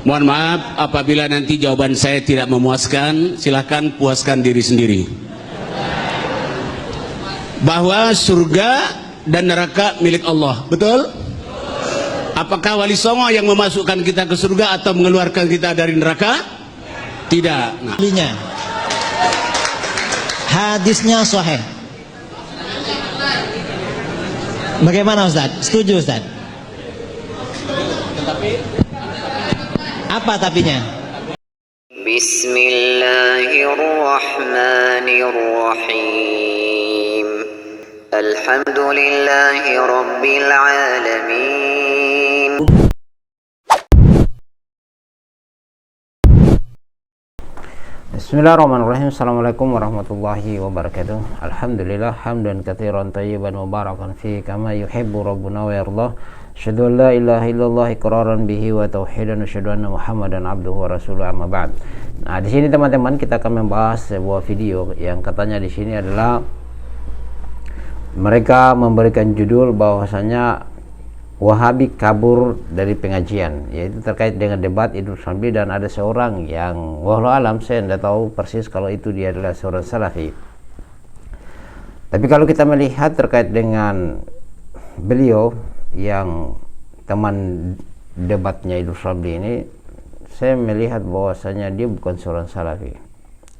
Mohon maaf apabila nanti jawaban saya tidak memuaskan, silahkan puaskan diri sendiri. Bahwa surga dan neraka milik Allah, betul? Apakah Wali Songo yang memasukkan kita ke surga atau mengeluarkan kita dari neraka? Tidak. Nah. Hadisnya sahih. Bagaimana Ustaz? Setuju Ustaz? Apa tapinya? Bismillahirrahmanirrahim. Alhamdulillahi rabbil alamin. Bismillahirrahmanirrahim. Assalamualaikum warahmatullahi wabarakatuh. Alhamdulillah hamdan katsiran tayyiban mubarakan fi kama yuhibbu rabbuna wa yardah. Asyhadu an la ilaha illallah iqraran bihi wa tauhidan, asyhadu anna Muhammadan abduhu wa rasuluhu, amma ba'd. Nah, di sini teman-teman kita akan membahas sebuah video yang katanya di sini adalah mereka memberikan judul bahwasanya Wahabi kabur dari pengajian, yaitu terkait dengan debat Idrus Ramli, dan ada seorang yang wallahu alam saya tidak tahu persis kalau itu dia adalah seorang salafi. Tapi kalau kita melihat terkait dengan beliau yang teman debatnya Idrus Ramli ini, saya melihat bahwasanya dia bukan seorang salafi.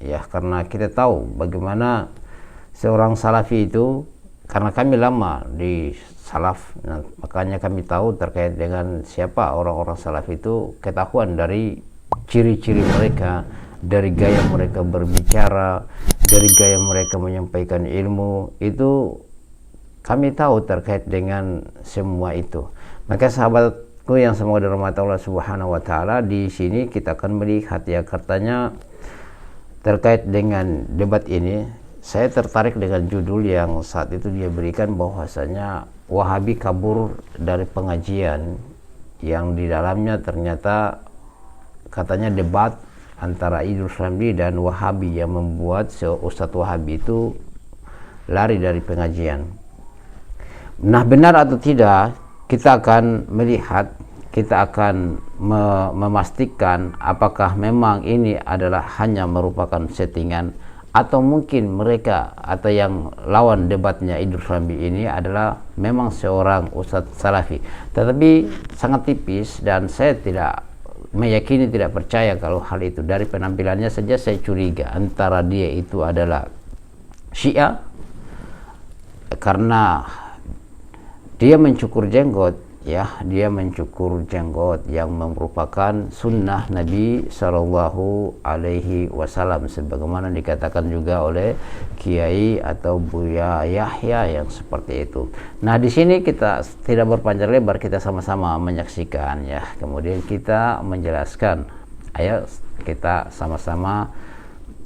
Ya, karena kita tahu bagaimana seorang salafi itu, karena kami lama di salaf, nah, makanya kami tahu terkait dengan siapa orang-orang salaf itu, ketahuan dari ciri-ciri mereka, dari gaya mereka berbicara, dari gaya mereka menyampaikan ilmu, itu kami tahu terkait dengan semua itu. Maka sahabatku yang semoga dirahmati Allah Subhanahu wa taala, di sini kita akan melihat ya, katanya terkait dengan debat ini, saya tertarik dengan judul yang saat itu dia berikan bahwasanya Wahabi kabur dari pengajian, yang di dalamnya ternyata katanya debat antara Idrus Ramli dan Wahabi yang membuat Ustadz Wahabi itu lari dari pengajian. Nah, benar atau tidak, kita akan melihat, kita akan memastikan apakah memang ini adalah hanya merupakan settingan, atau mungkin mereka atau yang lawan debatnya Idrus Ramli ini adalah memang seorang ustadz salafi. Tetapi sangat tipis, dan saya tidak meyakini, tidak percaya kalau hal itu. Dari penampilannya saja saya curiga antara dia itu adalah Syiah, karena dia mencukur jenggot, ya, dia mencukur jenggot yang merupakan sunnah Nabi Shallallahu Alaihi Wasallam, sebagaimana dikatakan juga oleh Kiai atau Buya Yahya yang seperti itu. Nah, di sini kita tidak berpanjang lebar, kita sama-sama menyaksikan ya, kemudian kita menjelaskan. Ayo kita sama-sama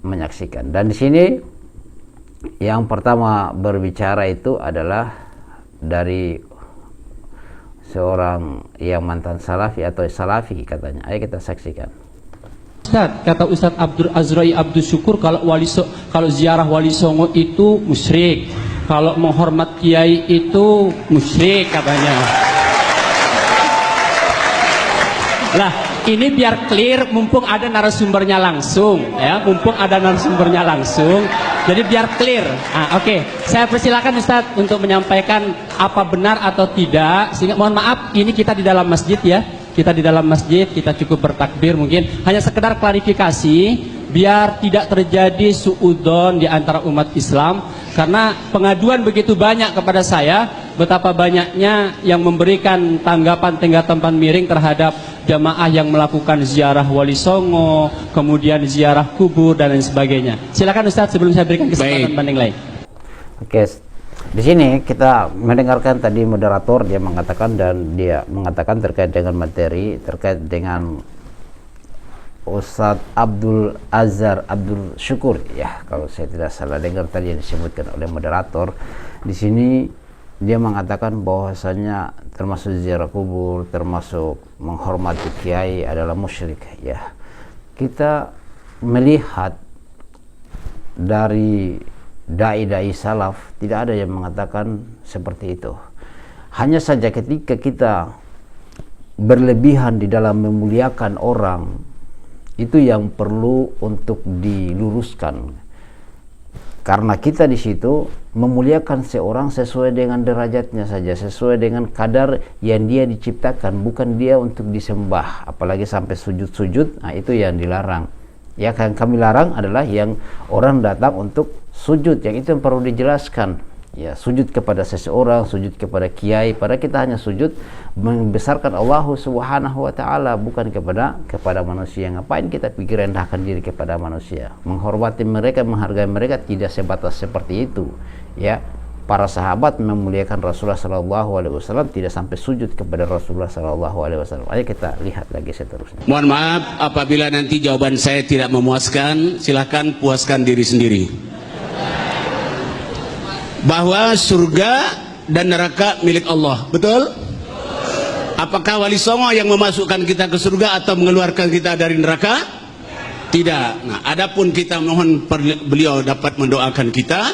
menyaksikan. Dan di sini yang pertama berbicara itu adalah dari seorang yang mantan salafi atau salafi katanya. Ayo kita saksikan. Ustaz, kata Ustaz Abdul Azrai Abdul Syukur, kalau ziarah Wali Songo itu musyrik, kalau menghormat kiai itu musyrik katanya. Lah, ini biar clear, mumpung ada narasumbernya langsung ya, jadi biar clear. Oke. Saya persilakan Ustadz untuk menyampaikan apa benar atau tidak, sehingga mohon maaf, ini kita di dalam masjid ya, kita cukup bertakbir, mungkin hanya sekedar klarifikasi biar tidak terjadi suudzon di antara umat Islam, karena pengaduan begitu banyak kepada saya, betapa banyaknya yang memberikan tanggapan miring terhadap jamaah yang melakukan ziarah Wali Songo, kemudian ziarah kubur dan lain sebagainya. Silakan Ustadz, sebelum saya berikan kesempatan banding lain. Oke, di sini kita mendengarkan tadi moderator dia mengatakan, dan dia mengatakan terkait dengan materi, terkait dengan Ustadz Abdul Azhar Abdul Syukur ya, kalau saya tidak salah dengar tadi yang disebutkan oleh moderator. Di sini dia mengatakan bahwasanya termasuk ziarah kubur, termasuk menghormati kiai adalah musyrik ya. Kita melihat dari dai-dai salaf tidak ada yang mengatakan seperti itu. Hanya saja ketika kita berlebihan di dalam memuliakan orang, itu yang perlu untuk diluruskan. Karena kita di situ memuliakan seorang sesuai dengan derajatnya saja, sesuai dengan kadar yang dia diciptakan, bukan dia untuk disembah, apalagi sampai sujud-sujud. Nah, itu yang dilarang. Ya, yang kami larang adalah yang orang datang untuk sujud, yang itu yang perlu dijelaskan. Ya, sujud kepada seseorang, sujud kepada kiai, padahal kita hanya sujud membesarkan Allah Subhanahu wa taala, bukan kepada manusia. Ngapain kita pikir rendahkan diri kepada manusia? Menghormati mereka, menghargai mereka tidak sebatas seperti itu. Ya, para sahabat memuliakan Rasulullah sallallahu alaihi wasallam tidak sampai sujud kepada Rasulullah sallallahu alaihi wasallam. Ayo kita lihat lagi seterusnya. Mohon maaf apabila nanti jawaban saya tidak memuaskan, silakan puaskan diri sendiri. Bahwa surga dan neraka milik Allah, betul? Apakah Wali Songo yang memasukkan kita ke surga atau mengeluarkan kita dari neraka? Tidak. Nah, adapun kita mohon beliau dapat mendoakan kita,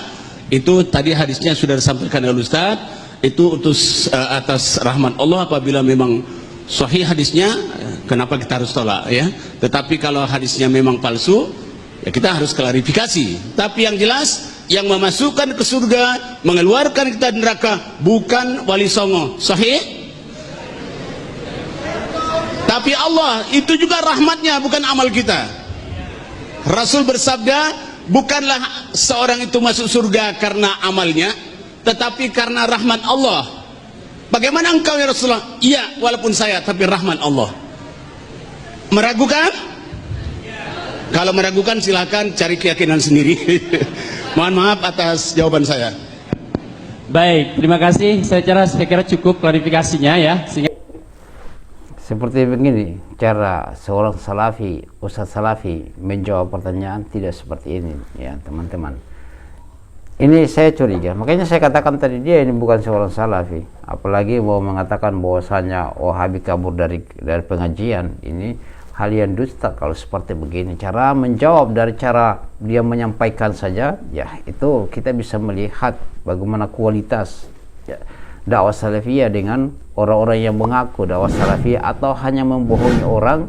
itu tadi hadisnya sudah disampaikan oleh Ustaz, itu utus atas rahmat Allah. Apabila memang sahih hadisnya, kenapa kita harus tolak, ya? Tetapi kalau hadisnya memang palsu, ya kita harus klarifikasi. Tapi yang jelas, yang memasukkan ke surga, mengeluarkan kita dari neraka bukan Wali Songo. Sahih? Tapi Allah, itu juga rahmatnya, bukan amal kita. Rasul bersabda, bukanlah seorang itu masuk surga karena amalnya, tetapi karena rahmat Allah. Bagaimana engkau ya Rasulullah? Iya, walaupun saya, tapi rahmat Allah. Meragukan? Kalau meragukan silakan cari keyakinan sendiri. Mohon maaf atas jawaban saya. Baik, terima kasih. Saya kira cukup klarifikasinya ya. Seperti begini cara seorang salafi, ustadz salafi menjawab pertanyaan, tidak seperti ini ya teman-teman. Ini saya curiga, makanya saya katakan tadi dia ini bukan seorang salafi, apalagi mau mengatakan bahwasanya Wahabi kabur dari pengajian. Ini hal yang dusta kalau seperti begini. Cara menjawab dari cara dia menyampaikan saja, ya itu kita bisa melihat bagaimana kualitas ya, dakwah salafiyah dengan orang-orang yang mengaku dakwah salafiyah atau hanya membohongi orang.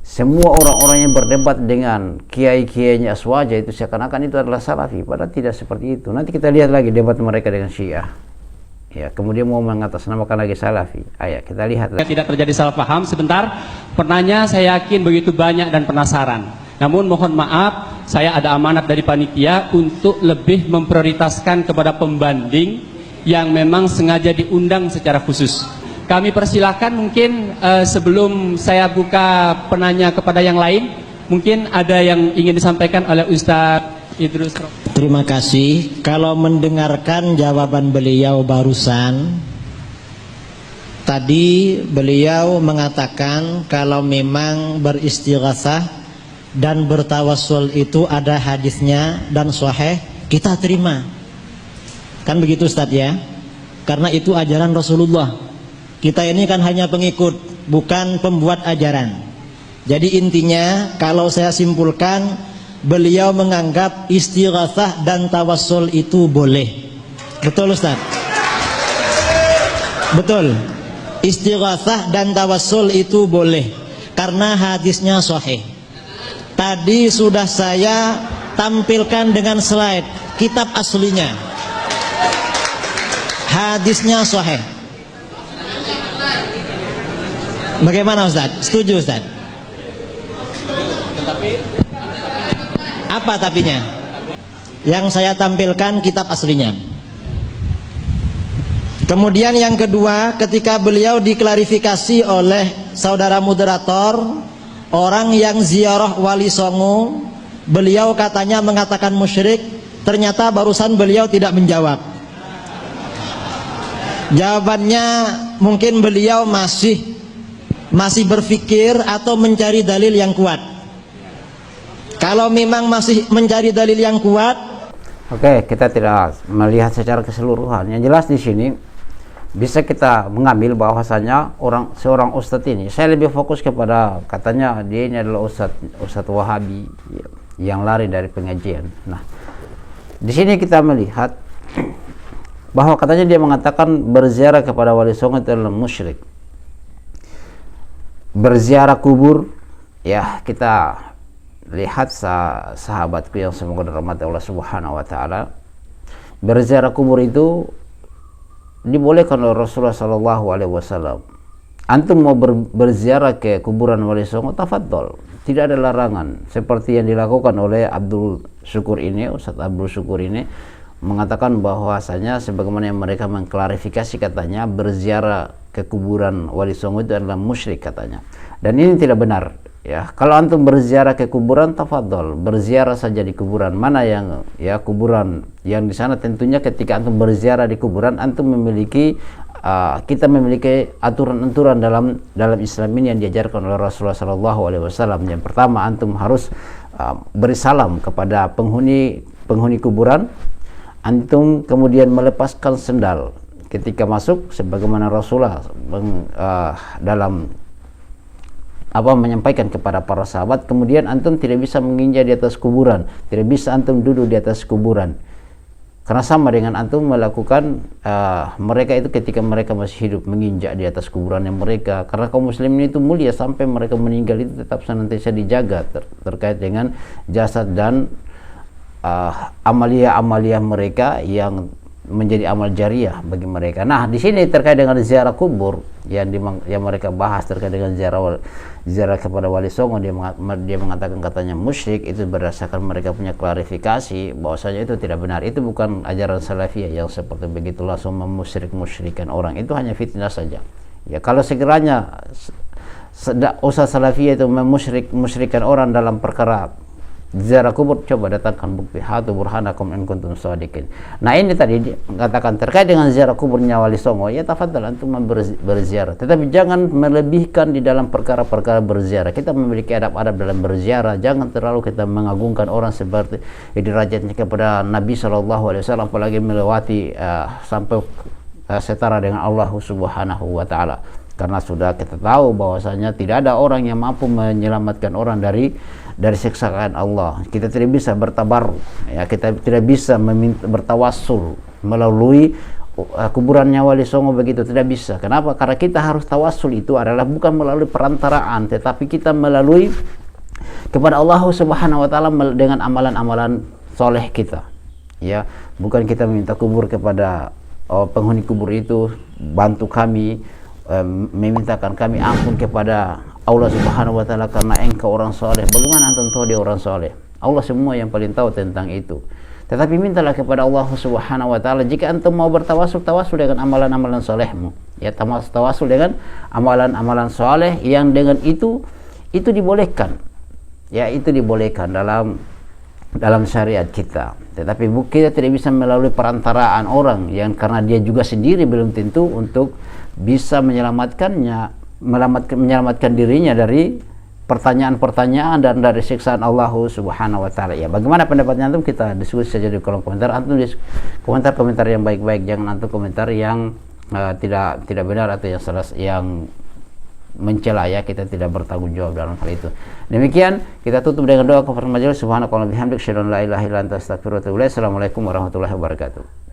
Semua orang-orang yang berdebat dengan kiai-kiainya aswaja itu seakan-akan itu adalah salafi, padahal tidak seperti itu. Nanti kita lihat lagi debat mereka dengan Syiah. Ya, kemudian mau mengatasnamakan lagi salafi. Ayo kita lihat. Tidak terjadi salah paham. Sebentar, penanya saya yakin begitu banyak dan penasaran. Namun mohon maaf, saya ada amanat dari panitia untuk lebih memprioritaskan kepada pembanding yang memang sengaja diundang secara khusus. Kami persilahkan mungkin sebelum saya buka penanya kepada yang lain, mungkin ada yang ingin disampaikan oleh Ustadz Idrus. Terima kasih. Kalau mendengarkan jawaban beliau barusan, tadi beliau mengatakan kalau memang beristighatsah dan bertawassul itu ada hadisnya dan sahih, kita terima. Kan begitu Ustaz ya? Karena itu ajaran Rasulullah. Kita ini kan hanya pengikut, bukan pembuat ajaran. Jadi intinya kalau saya simpulkan, beliau menganggap istighatsah dan tawassul itu boleh. Betul Ustaz? Betul. Istighatsah dan tawassul itu boleh karena hadisnya sahih. Tadi sudah saya tampilkan dengan slide kitab aslinya. Hadisnya sahih. Bagaimana Ustaz? Setuju Ustaz? Apa tapinya? Yang saya tampilkan kitab aslinya. Kemudian yang kedua, ketika beliau diklarifikasi oleh saudara moderator, orang yang ziarah Wali Songo, beliau katanya mengatakan musyrik, ternyata barusan beliau tidak menjawab. Jawabannya mungkin beliau masih berpikir atau mencari dalil yang kuat. Kalau memang masih mencari dalil yang kuat, oke, kita tidak melihat secara keseluruhan. Yang jelas di sini bisa kita mengambil bahwasanya seorang ustadz ini, saya lebih fokus kepada katanya dia ini adalah ustadz Wahabi yang lari dari pengajian. Nah, di sini kita melihat bahwa katanya dia mengatakan berziarah kepada Wali Songo itu adalah musyrik. berziarah kubur, ya kita lihat sahabatku yang semoga dirahmati Allah Subhanahu wa taala, berziarah kubur itu dibolehkan oleh Rasulullah sallallahu alaihi wasallam. Antum mau berziarah ke kuburan Wali Songo, tafadhol, tidak ada larangan. Seperti yang dilakukan oleh Abdul Syukur ini, Ustaz Abdul Syukur ini mengatakan bahwasanya sebagaimana yang mereka mengklarifikasi, katanya berziarah ke kuburan Wali Songo itu adalah musyrik katanya. Dan ini tidak benar. Ya, kalau antum berziarah ke kuburan, tafadhol, berziarah saja di kuburan. Mana yang ya kuburan yang di sana, tentunya ketika antum berziarah di kuburan, antum memiliki kita memiliki aturan-aturan dalam Islam ini yang diajarkan oleh Rasulullah SAW. Yang pertama, antum harus beri salam kepada penghuni kuburan. Antum kemudian melepaskan sendal ketika masuk, sebagaimana Rasulullah dalam menyampaikan kepada para sahabat. Kemudian antum tidak bisa menginjak di atas kuburan, tidak bisa antum duduk di atas kuburan, karena sama dengan antum melakukan mereka itu ketika mereka masih hidup, menginjak di atas kuburannya mereka. Karena kaum muslimin itu mulia, sampai mereka meninggal itu tetap senantiasa dijaga terkait dengan jasad dan amalia-amalia mereka yang menjadi amal jariah bagi mereka. Nah, di sini terkait dengan ziarah kubur yang mereka bahas terkait dengan ziarah kepada Wali Songo, dia mengatakan katanya musyrik, itu berdasarkan mereka punya klarifikasi bahwasanya itu tidak benar. Itu bukan ajaran salafiyah yang seperti begitu langsung memusyrik-musyrikan orang. Itu hanya fitnah saja. Ya, kalau sekiranya usaha salafiyah itu memusyrikan orang dalam perkara ziarah kubur, coba datangkan bukti, hatu burhanakum in kuntum shadiqin. Nah, ini tadi dikatakan terkait dengan ziarah kuburnya Wali Songo, ya tafadhal antum berziarah, tetapi jangan melebihkan di dalam perkara-perkara berziarah. Kita memiliki adab-adab dalam berziarah, jangan terlalu kita mengagungkan orang seperti derajatnya kepada Nabi SAW, apalagi melewati sampai setara dengan Allah Subhanahu wa taala. Karena sudah kita tahu bahwasanya tidak ada orang yang mampu menyelamatkan orang dari siksaan Allah. Kita tidak bisa bertabarruk, ya, kita tidak bisa bertawassul melalui kuburannya Wali Songo, begitu tidak bisa. Kenapa? Karena kita harus tawassul itu adalah bukan melalui perantaraan, tetapi kita melalui kepada Allah Subhanahu wa taala dengan amalan-amalan soleh kita. Ya, bukan kita meminta kubur kepada penghuni kubur itu, bantu kami, memintakan kami ampun kepada Allah Subhanahu wa taala karena engkau orang soleh. Bagaimana antum tahu dia orang soleh? Allah semua yang paling tahu tentang itu. Tetapi mintalah kepada Allah Subhanahu wa taala. Jika antum mau bertawasul, tawasul dengan amalan-amalan solehmu. Ya, tawasul dengan amalan-amalan soleh yang dengan itu dibolehkan. Ya, itu dibolehkan dalam syariat kita. Tetapi kita tidak bisa melalui perantaraan orang yang karena dia juga sendiri belum tentu untuk bisa menyelamatkan dirinya dari pertanyaan-pertanyaan dan dari siksaan Allah Subhanahu wa taala. Ya, bagaimana pendapatnya antum? Kita diskusi saja di kolom komentar. Antum komentar yang baik-baik, jangan antum komentar yang tidak benar atau yang salah, yang mencela. Ya, kita tidak bertanggung jawab dalam hal itu. Demikian kita tutup dengan doa kafaratul majelis. Subhanakallahumma wa bihamdika asyhadu an la ilaha illa anta astaghfiruka wa atubu ilaik. Assalamualaikum warahmatullahi wabarakatuh.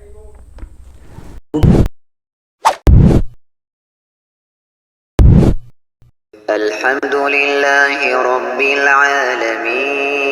الحمد لله رب العالمين